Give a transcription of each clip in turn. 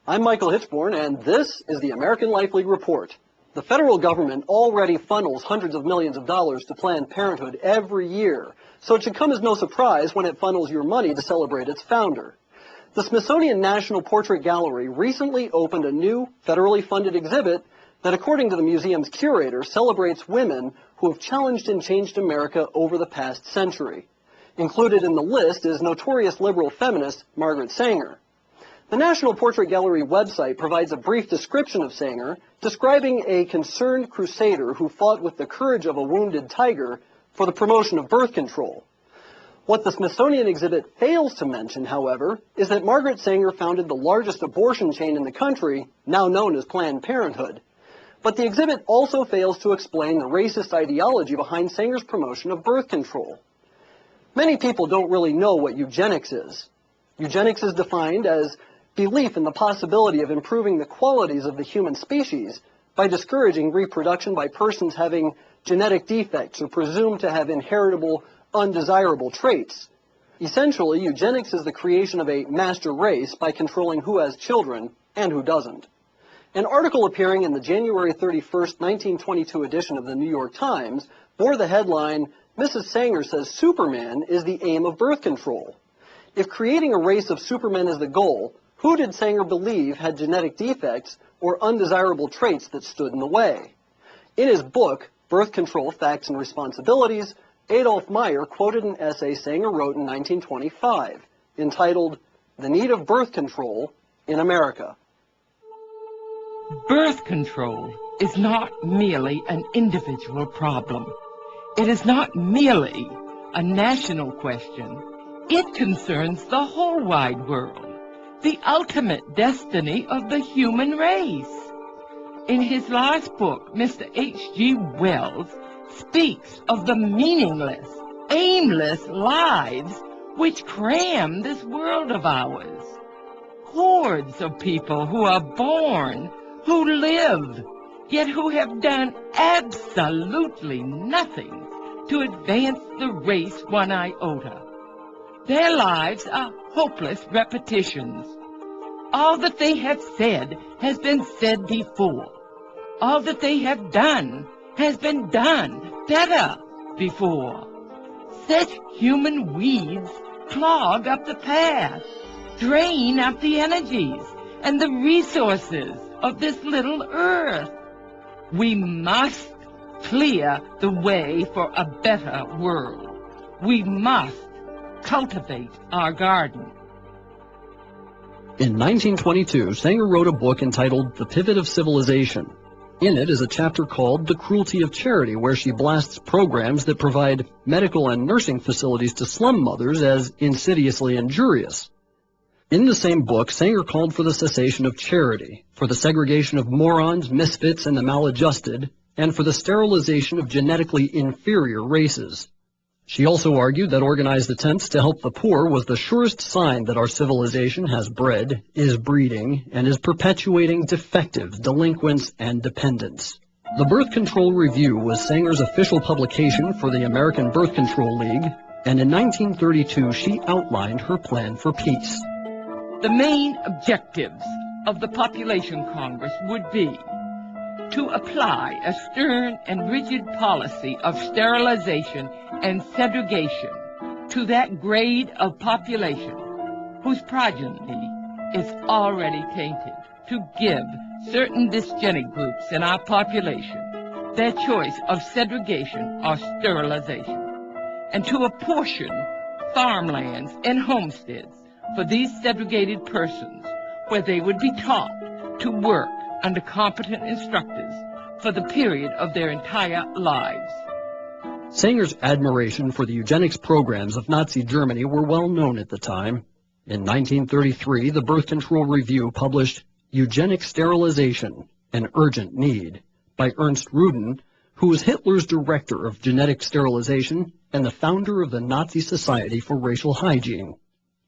I'm Michael Hitchborn, and this is the American Life League Report. The federal government already funnels hundreds of millions of dollars to Planned Parenthood every year, so it should come as no surprise when it funnels your money to celebrate its founder. The Smithsonian National Portrait Gallery recently opened a new, federally funded exhibit that, according to the museum's curator, celebrates women who have challenged and changed America over the past century. Included in the list is notorious liberal feminist Margaret Sanger. The National Portrait Gallery website provides a brief description of Sanger, describing a concerned crusader who fought with the courage of a wounded tiger for the promotion of birth control. What the Smithsonian exhibit fails to mention, however, is that Margaret Sanger founded the largest abortion chain in the country, now known as Planned Parenthood. But the exhibit also fails to explain the racist ideology behind Sanger's promotion of birth control. Many people don't really know what eugenics is. Eugenics is defined as belief in the possibility of improving the qualities of the human species by discouraging reproduction by persons having genetic defects or presumed to have inheritable, undesirable traits. Essentially, eugenics is the creation of a master race by controlling who has children and who doesn't. An article appearing in the January 31st, 1922 edition of the New York Times bore the headline, "Mrs. Sanger says Superman is the aim of birth control." If creating a race of supermen is the goal, who did Sanger believe had genetic defects or undesirable traits that stood in the way? In his book, Birth Control, Facts and Responsibilities, Adolf Meyer quoted an essay Sanger wrote in 1925, entitled, "The Need of Birth Control in America." Birth control is not merely an individual problem. It is not merely a national question. It concerns the whole wide world, the ultimate destiny of the human race. In his last book, Mr. H.G. Wells speaks of the meaningless, aimless lives which cram this world of ours. Hordes of people who are born, who live, yet who have done absolutely nothing to advance the race one iota. Their lives are hopeless repetitions. All that they have said has been said before. All that they have done has been done better before. Such human weeds clog up the path, drain up the energies and the resources of this little earth. We must clear the way for a better world. We must cultivate our garden. In 1922, Sanger wrote a book entitled The Pivot of Civilization. In it is a chapter called The Cruelty of Charity, where she blasts programs that provide medical and nursing facilities to slum mothers as insidiously injurious. In the same book, Sanger called for the cessation of charity, for the segregation of morons, misfits, and the maladjusted, and for the sterilization of genetically inferior races. She also argued that organized attempts to help the poor was the surest sign that our civilization has bred, is breeding, and is perpetuating defectives, delinquents, and dependents. The Birth Control Review was Sanger's official publication for the American Birth Control League, and in 1932 she outlined her plan for peace. The main objectives of the Population Congress would be to apply a stern and rigid policy of sterilization and segregation to that grade of population whose progeny is already tainted, to give certain dysgenic groups in our population their choice of segregation or sterilization, and to apportion farmlands and homesteads for these segregated persons where they would be taught to work under competent instructors for the period of their entire lives. Sanger's admiration for the eugenics programs of Nazi Germany were well known at the time. In 1933, the Birth Control Review published Eugenic Sterilization, an Urgent Need, by Ernst Rudin, who was Hitler's director of genetic sterilization and the founder of the Nazi Society for Racial Hygiene.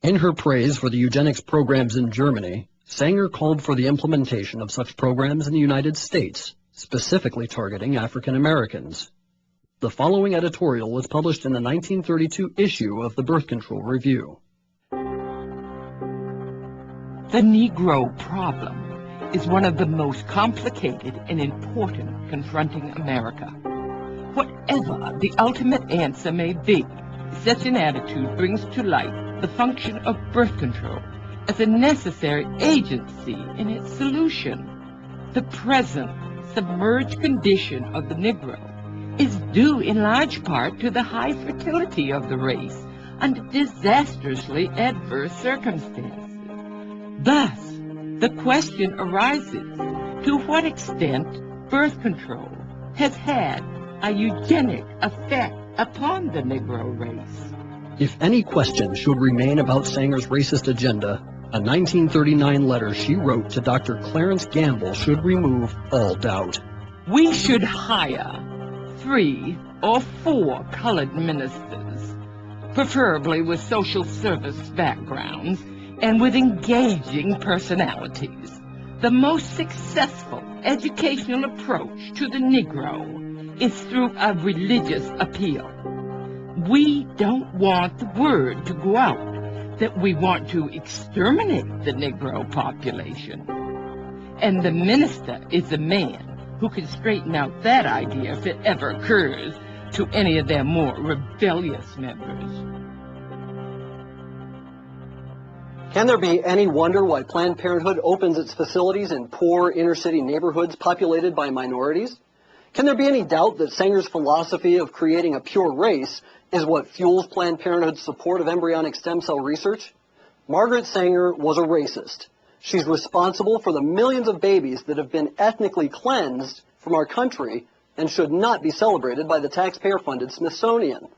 In her praise for the eugenics programs in Germany, Sanger called for the implementation of such programs in the United States, specifically targeting African Americans. The following editorial was published in the 1932 issue of the Birth Control Review. The Negro problem is one of the most complicated and important confronting America. Whatever the ultimate answer may be, such an attitude brings to light the function of birth control as a necessary agency in its solution. The present submerged condition of the Negro is due in large part to the high fertility of the race under disastrously adverse circumstances. Thus, the question arises, to what extent birth control has had a eugenic effect upon the Negro race? If any question should remain about Sanger's racist agenda, a 1939 letter she wrote to Dr. Clarence Gamble should remove all doubt. We should hire 3 or 4 colored ministers, preferably with social service backgrounds and with engaging personalities. The most successful educational approach to the Negro is through a religious appeal. We don't want the word to go out that we want to exterminate the Negro population. And the minister is a man who can straighten out that idea if it ever occurs to any of their more rebellious members. Can there be any wonder why Planned Parenthood opens its facilities in poor inner-city neighborhoods populated by minorities? Can there be any doubt that Sanger's philosophy of creating a pure race is what fuels Planned Parenthood's support of embryonic stem cell research? Margaret Sanger was a racist. She's responsible for the millions of babies that have been ethnically cleansed from our country and should not be celebrated by the taxpayer-funded Smithsonian.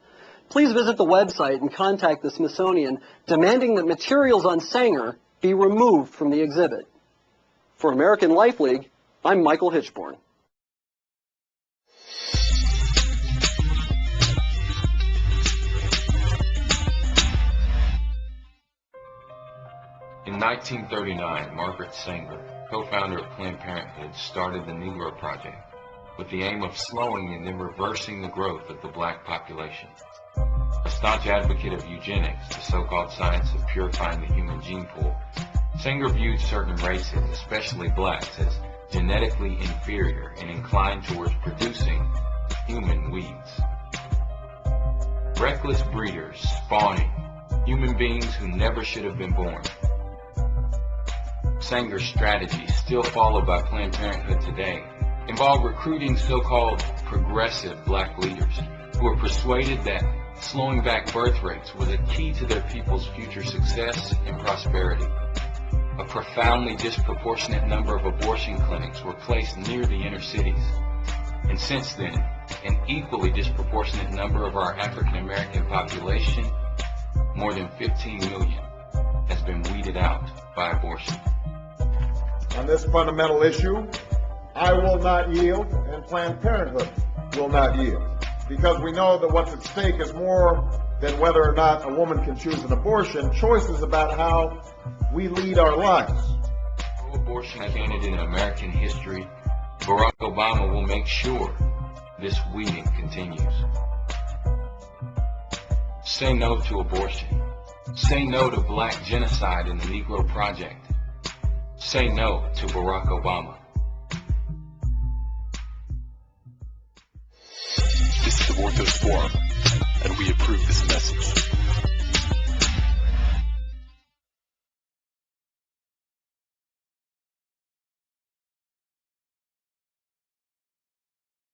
Please visit the website and contact the Smithsonian demanding that materials on Sanger be removed from the exhibit. For American Life League, I'm Michael Hitchborn. In 1939, Margaret Sanger, co-founder of Planned Parenthood, started the Negro Project with the aim of slowing and then reversing the growth of the black population. A staunch advocate of eugenics, the so-called science of purifying the human gene pool, Sanger viewed certain races, especially blacks, as genetically inferior and inclined towards producing human weeds. Reckless breeders spawning human beings who never should have been born. Sanger's strategies, still followed by Planned Parenthood today, involve recruiting so-called progressive black leaders who are persuaded that slowing back birth rates was a key to their people's future success and prosperity. A profoundly disproportionate number of abortion clinics were placed near the inner cities. And since then, an equally disproportionate number of our African American population, more than 15 million, has been weeded out by abortion. On this fundamental issue, I will not yield, and Planned Parenthood will not yield, because we know that what's at stake is more than whether or not a woman can choose an abortion. Choice is about how we lead our lives. Pro-abortion candidate in American history, Barack Obama will make sure this weeding continues. Say no to abortion. Say no to black genocide in the Negro Project. Say no to Barack Obama. This is the Orthos Forum, and we approve this message.